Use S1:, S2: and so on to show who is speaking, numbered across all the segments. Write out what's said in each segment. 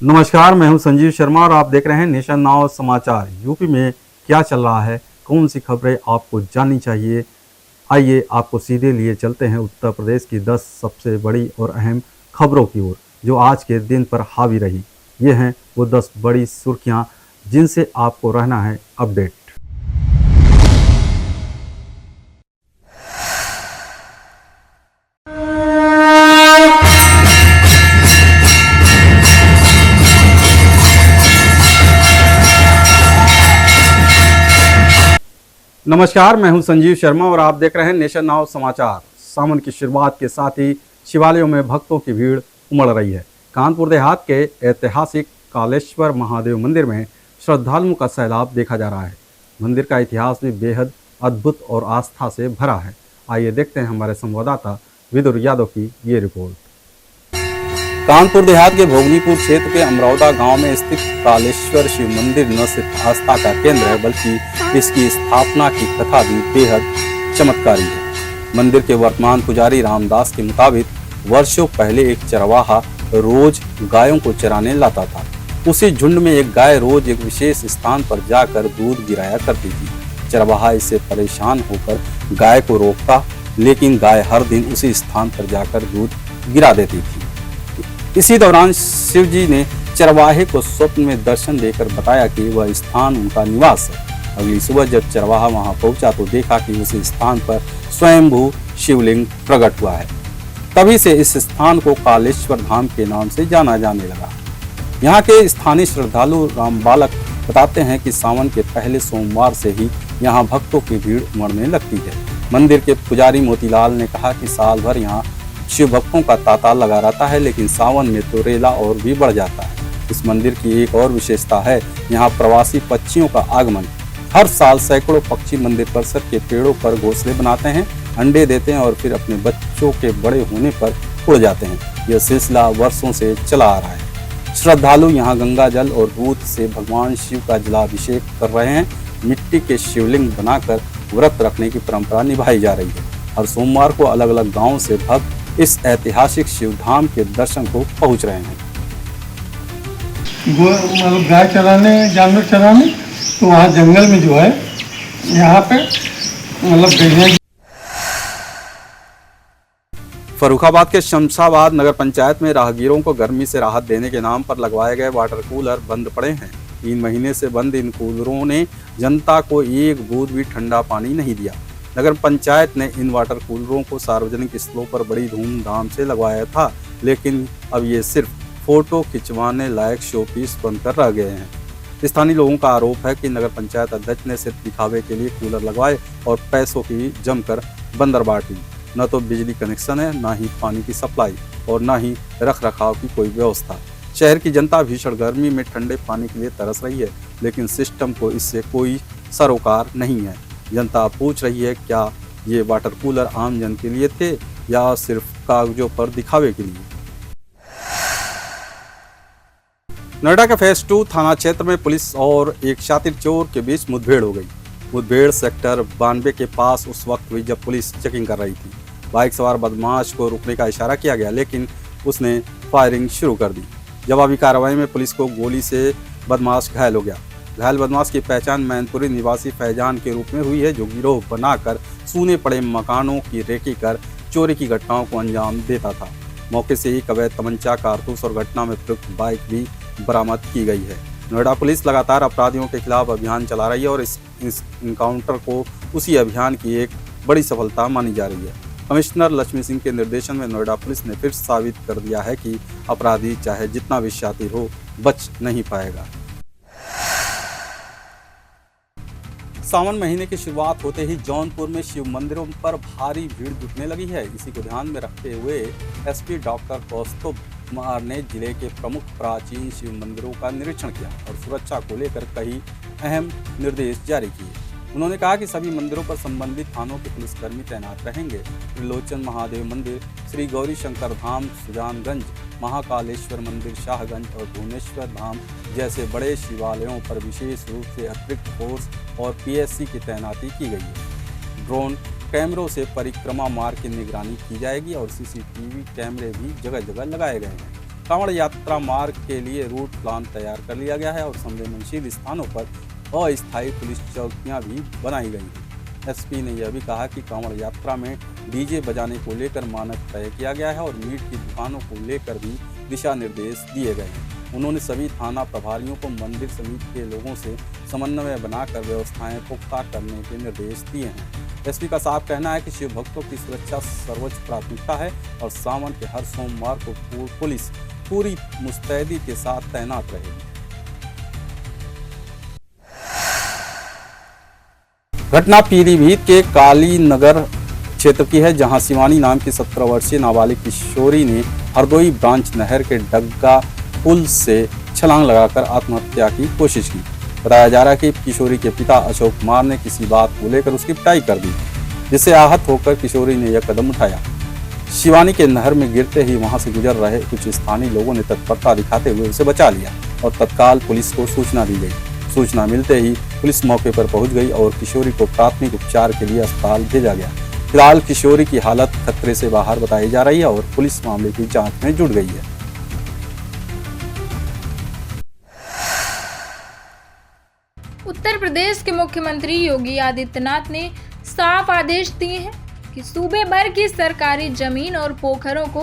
S1: नमस्कार, मैं हूं संजीव शर्मा और आप देख रहे हैं नेशन नाउ समाचार। यूपी में क्या चल रहा है, कौन सी खबरें आपको जाननी चाहिए, आइए आपको सीधे लिए चलते हैं उत्तर प्रदेश की 10 सबसे बड़ी और अहम खबरों की ओर जो आज के दिन पर हावी रही। ये हैं वो 10 बड़ी सुर्खियां जिनसे आपको रहना है अपडेट। नमस्कार, मैं हूं संजीव शर्मा और आप देख रहे हैं नेशन नाउ समाचार। सावन की शुरुआत के साथ ही शिवालयों में भक्तों की भीड़ उमड़ रही है। कानपुर देहात के ऐतिहासिक कालेश्वर महादेव मंदिर में श्रद्धालुओं का सैलाब देखा जा रहा है। मंदिर का इतिहास भी बेहद अद्भुत और आस्था से भरा है। आइए देखते हैं हमारे संवाददाता विदुर यादव की ये रिपोर्ट। कानपुर देहात के भोगनीपुर क्षेत्र के अमरौदा गांव में स्थित कालेश्वर शिव मंदिर न सिर्फ आस्था का केंद्र है बल्कि इसकी स्थापना की कथा भी बेहद चमत्कारी है। मंदिर के वर्तमान पुजारी रामदास के मुताबिक वर्षों पहले एक चरवाहा रोज गायों को चराने लाता था। उसी झुंड में एक गाय रोज एक विशेष स्थान पर जाकर दूध गिराया करती थी। चरवाहा इससे परेशान होकर गाय को रोकता, लेकिन गाय हर दिन उसी स्थान पर जाकर दूध गिरा देती थी। इसी दौरान शिव जी ने चरवाहे को स्वप्न में दर्शन देकर बताया कि वह स्थान उनका निवास है। अगली सुबह जब चरवाहा वहां पहुंचा तो देखा कि उस स्थान पर स्वयंभू शिवलिंग प्रकट हुआ है। तभी से इस स्थान को कालेश्वर धाम के नाम से जाना जाने लगा। यहाँ के स्थानीय श्रद्धालु राम बालक बताते हैं कि सावन के पहले सोमवार से ही यहाँ भक्तों की भीड़ उमड़ने लगती है। मंदिर के पुजारी मोतीलाल ने कहा कि साल भर यहाँ शिव भक्तों का तांता लगा रहता है, लेकिन सावन में तो रेला और भी बढ़ जाता है। इस मंदिर की एक और विशेषता है यहाँ प्रवासी पक्षियों का आगमन। हर साल सैकड़ों पक्षी मंदिर परिसर के पेड़ों पर घोंसले बनाते हैं, अंडे देते हैं और फिर अपने बच्चों के बड़े होने पर उड़ जाते हैं। यह सिलसिला वर्षों से चला आ रहा है। श्रद्धालु यहाँ गंगा जल और दूध से भगवान शिव का जलाभिषेक कर रहे हैं। मिट्टी के शिवलिंग बनाकर व्रत रखने की परंपरा निभाई जा रही है। हर सोमवार को अलग अलग गाँव से भक्त इस ऐतिहासिक शिवधाम के दर्शन को पहुंच रहे हैं।
S2: मतलब गाय चराने, जानवर चराने, तो वहाँ जंगल में जो है यहाँ पे मतलब
S1: फर्रुखाबाद के शमशाबाद नगर पंचायत में राहगीरों को गर्मी से राहत देने के नाम पर लगवाए गए वाटर कूलर बंद पड़े हैं। 3 महीने से बंद इन कूलरों ने जनता को एक बूंद भी ठंडा पानी नहीं दिया। नगर पंचायत ने इन वाटर कूलरों को सार्वजनिक स्थलों पर बड़ी धूमधाम से लगवाया था, लेकिन अब ये सिर्फ फोटो खिंचवाने लायक शो पीस बनकर रह गए हैं। स्थानीय लोगों का आरोप है कि नगर पंचायत अध्यक्ष ने सिर्फ दिखावे के लिए कूलर लगवाए और पैसों की जमकर बंदर बांटी। न तो बिजली कनेक्शन है, न ही पानी की सप्लाई और न ही रख रखाव की कोई व्यवस्था। शहर की जनता भीषण गर्मी में ठंडे पानी के लिए तरस रही है, लेकिन सिस्टम को इससे कोई सरोकार नहीं है। जनता पूछ रही है, क्या ये वाटर कूलर आम जन के लिए थे या सिर्फ कागजों पर दिखावे के लिए। नोएडा के फेज 2 थाना क्षेत्र में पुलिस और एक शातिर चोर के बीच मुठभेड़ हो गई। मुठभेड़ सेक्टर 92 के पास उस वक्त हुई जब पुलिस चेकिंग कर रही थी। बाइक सवार बदमाश को रुकने का इशारा किया गया, लेकिन उसने फायरिंग शुरू कर दी। जवाबी कार्रवाई में पुलिस को गोली से बदमाश घायल हो गया। घायल बदमाश की पहचान मैनपुरी निवासी फैजान के रूप में हुई है, जो गिरोह बनाकर सूने पड़े मकानों की रेकी कर चोरी की घटनाओं को अंजाम देता था। मौके से ही अवैध तमंचा, कारतूस और घटना में प्रयुक्त बाइक भी बरामद की गई है। नोएडा पुलिस लगातार अपराधियों के खिलाफ अभियान चला रही है और इस इनकाउंटर को उसी अभियान की एक बड़ी सफलता मानी जा रही है। कमिश्नर लक्ष्मी सिंह के निर्देशन में नोएडा पुलिस ने फिर साबित कर दिया है कि अपराधी चाहे जितना भी शातिर हो, बच नहीं पाएगा। सावन महीने की शुरुआत होते ही जौनपुर में शिव मंदिरों पर भारी भीड़ जुटने लगी है। इसी को ध्यान में रखते हुए एसपी डॉक्टर कौस्तुभ कुमार ने जिले के प्रमुख प्राचीन शिव मंदिरों का निरीक्षण किया और सुरक्षा को लेकर कई अहम निर्देश जारी किए। उन्होंने कहा कि सभी मंदिरों पर संबंधित थानों के पुलिसकर्मी तैनात रहेंगे। त्रिलोचन महादेव मंदिर, श्री गौरी शंकर धाम सुजानगंज, महाकालेश्वर मंदिर शाहगंज और भुवनेश्वर धाम जैसे बड़े शिवालयों पर विशेष रूप से अतिरिक्त फोर्स और पीएससी की तैनाती की गई है। ड्रोन कैमरों से परिक्रमा मार्ग की निगरानी की जाएगी और सीसीटीवी कैमरे भी जगह जगह लगाए गए हैं। कांवड़ यात्रा मार्ग के लिए रूट प्लान तैयार कर लिया गया है और संवेदनशील स्थानों पर अस्थायी पुलिस चौकियां भी बनाई गई हैं। एसपी ने यह भी कहा कि कांवड़ यात्रा में डीजे बजाने को लेकर मानक तय किया गया है और मीट की दुकानों को लेकर भी दिशा निर्देश दिए गए हैं। उन्होंने सभी थाना प्रभारियों को मंदिर समिति के लोगों से समन्वय बनाकर व्यवस्थाएं पुख्ता करने के निर्देश दिए हैं। एसपी का साफ कहना है कि शिव भक्तों की सुरक्षा सर्वोच्च प्राथमिकता है और सावन के हर सोमवार को पुलिस पूरी मुस्तैदी के साथ तैनात रहेगी। घटना पीलीभीत के काली नगर क्षेत्र की है, जहां शिवानी नाम की 17 वर्षीय नाबालिग किशोरी ने हरदोई ब्रांच नहर के डग्गा पुल से छलांग लगाकर आत्महत्या की कोशिश की। बताया जा रहा है कि किशोरी के पिता अशोक कुमार ने किसी बात को लेकर उसकी पिटाई कर दी, जिससे आहत होकर किशोरी ने यह कदम उठाया। शिवानी के नहर में गिरते ही वहां से गुजर रहे कुछ स्थानीय लोगों ने तत्परता दिखाते हुए उसे बचा लिया और तत्काल पुलिस को सूचना दी गई। सूचना मिलते ही पुलिस मौके पर पहुंच गई और किशोरी को प्राथमिक उपचार के लिए अस्पताल भेजा गया। फिलहाल किशोरी की हालत खतरे से बाहर बताई जा रही है और पुलिस मामले की जांच में जुट गई है।
S3: उत्तर प्रदेश के मुख्यमंत्री योगी आदित्यनाथ ने साफ आदेश दिए हैं कि सूबे भर की सरकारी जमीन और पोखरों को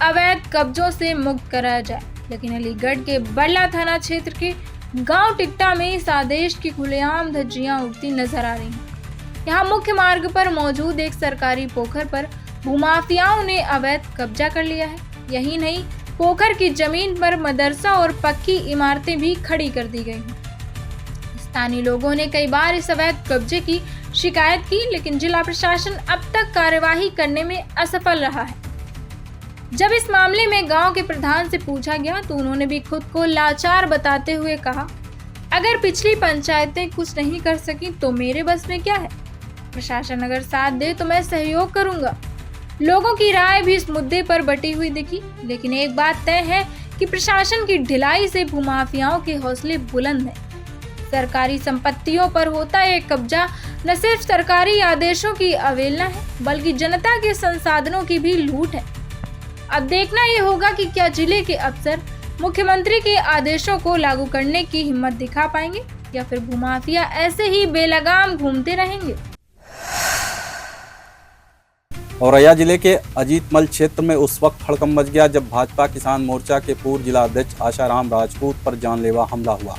S3: अवैध कब्जों से मुक्त कराया जाए, लेकिन अलीगढ़ के बड़ला थाना क्षेत्र के गांव टिकटा में इस आदेश की खुलेआम धज्जियां उड़ती नजर आ रही हैं। यहाँ मुख्य मार्ग पर मौजूद एक सरकारी पोखर पर भूमाफियाओं ने अवैध कब्जा कर लिया है। यही नहीं, पोखर की जमीन पर मदरसा और पक्की इमारतें भी खड़ी कर दी गई हैं। स्थानीय लोगों ने कई बार इस अवैध कब्जे की शिकायत की, लेकिन जिला प्रशासन अब तक कार्यवाही करने में असफल रहा है। जब इस मामले में गांव के प्रधान से पूछा गया तो उन्होंने भी खुद को लाचार बताते हुए कहा, अगर पिछली पंचायतें कुछ नहीं कर सकी तो मेरे बस में क्या है। प्रशासन अगर साथ दे तो मैं सहयोग करूंगा। लोगों की राय भी इस मुद्दे पर बटी हुई दिखी, लेकिन एक बात तय है कि प्रशासन की ढिलाई से भूमाफियाओं के हौसले बुलंद हैं। सरकारी संपत्तियों पर होता है कब्जा न सिर्फ सरकारी आदेशों की अवहेलना है, बल्कि जनता के संसाधनों की भी लूट है। अब देखना ये होगा कि क्या जिले के अफसर मुख्यमंत्री के आदेशों को लागू करने की हिम्मत दिखा पाएंगे या फिर भूमाफिया ऐसे ही बेलगाम घूमते रहेंगे।
S1: औरैया जिले के अजीतमल क्षेत्र में उस वक्त हड़कंप मच गया जब भाजपा किसान मोर्चा के पूर्व जिला अध्यक्ष आशाराम राजपूत पर जानलेवा हमला हुआ।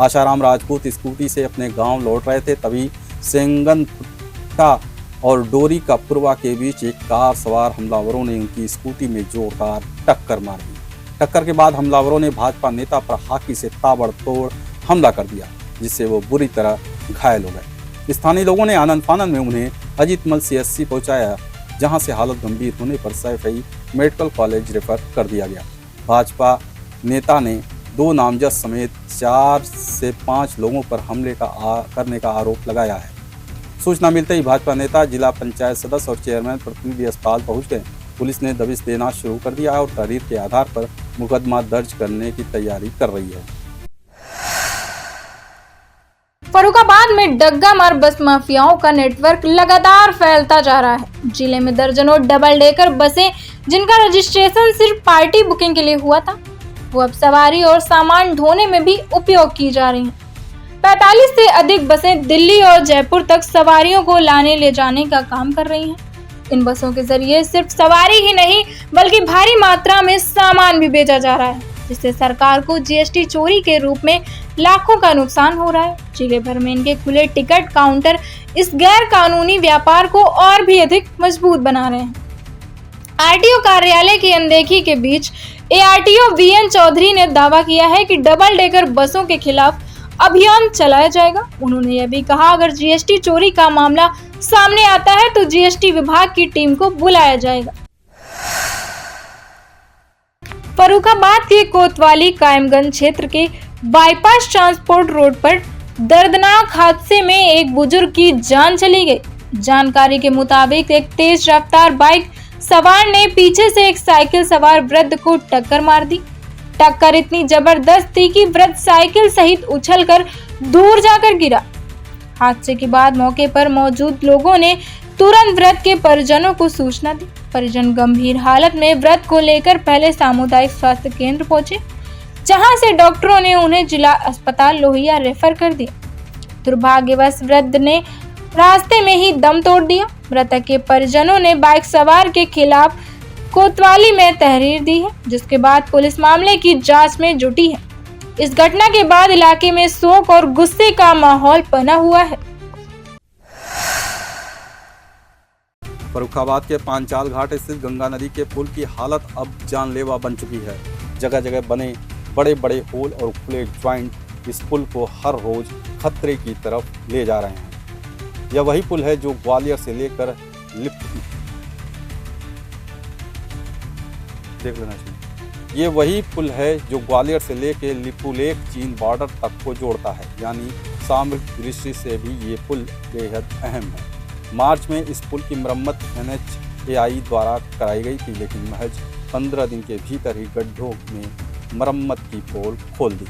S1: आशाराम राजपूत स्कूटी से अपने गांव लौट रहे थे, तभी सेंगनपुट्टा और डोरी का पुरवा के बीच एक कार सवार हमलावरों ने उनकी स्कूटी में जोरदार टक्कर मार दी। टक्कर के बाद हमलावरों ने भाजपा नेता पर हाथी से ताबड़तोड़ हमला कर दिया, जिससे वो बुरी तरह घायल हो गए। स्थानीय लोगों ने आनंद फानंद में उन्हें अजीतमल CSC पहुंचाया, जहां से हालत गंभीर होने पर सैफई मेडिकल कॉलेज रेफर कर दिया गया। भाजपा नेता ने 2 नामजद समेत 4 से 5 लोगों पर हमले करने का आरोप लगाया है। सूचना मिलते ही भाजपा नेता, जिला पंचायत सदस्य और चेयरमैन प्रतिनिधि अस्पताल पहुंच गए। पुलिस ने दबिश देना शुरू कर दिया और तहरीर के आधार पर मुकदमा दर्ज करने की तैयारी कर रही है।
S3: फर्रुखाबाद में डग्गा मार बस माफियाओं का नेटवर्क लगातार फैलता जा रहा है। जिले में दर्जनों डबल डेकर बसें, जिनका रजिस्ट्रेशन सिर्फ पार्टी बुकिंग के लिए हुआ था, वो अब सवारी और सामान ढोने में भी उपयोग की जा रही हैं। 45 से अधिक बसें दिल्ली और जयपुर तक सवारियों को लाने ले जाने का काम कर रही हैं। इन बसों के जरिए सिर्फ सवारी ही नहीं बल्कि भारी मात्रा में सामान भी भेजा जा रहा है, जिससे सरकार को GST चोरी के रूप में लाखों का नुकसान हो रहा है। जिले भर में इनके खुले टिकट काउंटर इस गैर कानूनी व्यापार को और भी अधिक मजबूत बना रहे हैं। RTO कार्यालय की अनदेखी के बीच ARTO VN चौधरी ने दावा किया है कि डबल डेकर बसों के खिलाफ अभियान चलाया जाएगा। उन्होंने यह भी कहा, अगर GST चोरी का मामला सामने आता है तो GST विभाग की टीम को बुलाया जाएगा। फर्रुखाबाद के कोतवाली कायमगंज क्षेत्र के बाईपास ट्रांसपोर्ट रोड पर दर्दनाक हादसे में एक बुजुर्ग की जान चली गई। जानकारी के मुताबिक एक तेज रफ्तार बाइक सवार ने पीछे से एक साइकिल सवार वृद्ध को टक्कर मार दी। टक्कर इतनी जबरदस्त थी कि वृद्ध साइकिल सहित उछलकर दूर जाकर गिरा। हादसे के बाद मौके पर मौजूद लोगों ने तुरंत व्रत के परिजनों को सूचना दी। परिजन गंभीर हालत में व्रत को लेकर पहले सामुदायिक स्वास्थ्य केंद्र पहुंचे, जहां से डॉक्टरों ने उन्हें जिला अस्पताल लोहिया रेफर कर दिया। दुर्भाग्यवश वृद्ध ने रास्ते में ही दम तोड़ दिया। मृतक के परिजनों ने बाइक सवार के खिलाफ कोतवाली में तहरीर दी है, जिसके बाद पुलिस मामले की जांच में जुटी है। इस घटना के बाद इलाके में शोक और गुस्से का माहौल बना हुआ है।
S1: फर्रुखाबाद के पांचाल घाट स्थित गंगा नदी के पुल की हालत अब जानलेवा बन चुकी है। जगह जगह बने बड़े बड़े होल और खुले ज्वाइंट इस पुल को हर रोज खतरे की तरफ ले जा रहे हैं। यह वही पुल है जो ग्वालियर से लेकर ये वही पुल है जो ग्वालियर से लेकर लिपुलेख चीन बॉर्डर तक को जोड़ता है, यानी सामरिक दृष्टि से भी ये पुल बेहद अहम है। मार्च में इस पुल की मरम्मत NHAI द्वारा कराई गई थी, लेकिन महज 15 दिन के भीतर ही गड्ढों में मरम्मत की पोल खोल दी।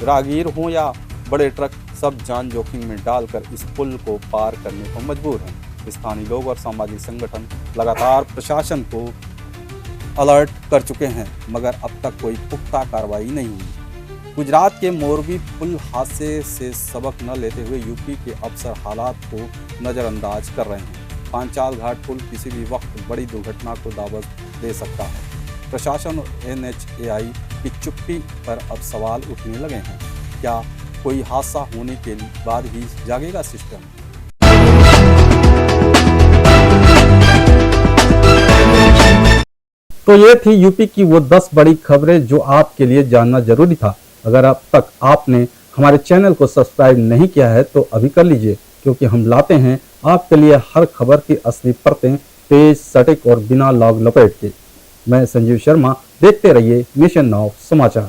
S1: राहगीर हों या बड़े ट्रक, सब जान जोखिम में डालकर इस पुल को पार करने को मजबूर हैं। स्थानीय लोग और सामाजिक संगठन लगातार प्रशासन को अलर्ट कर चुके हैं, मगर अब तक कोई पुख्ता कार्रवाई नहीं हुई। गुजरात के मोरबी पुल हादसे से सबक न लेते हुए यूपी के अफसर हालात को नज़रअंदाज कर रहे हैं। पांचाल घाट पुल किसी भी वक्त बड़ी दुर्घटना को दावत दे सकता है। प्रशासन और NHAI की चुप्पी पर अब सवाल उठने लगे हैं। क्या कोई हादसा होने के बाद ही जागेगा सिस्टम? तो ये थी यूपी की वो 10 बड़ी खबरें जो आपके लिए जानना जरूरी था। अगर अब तक आपने हमारे चैनल को सब्सक्राइब नहीं किया है तो अभी कर लीजिए, क्योंकि हम लाते हैं आपके लिए हर खबर की असली परतें तेज, सटीक और बिना लॉग लपेट के। मैं संजीव शर्मा, देखते रहिए नेशन नाउ समाचार।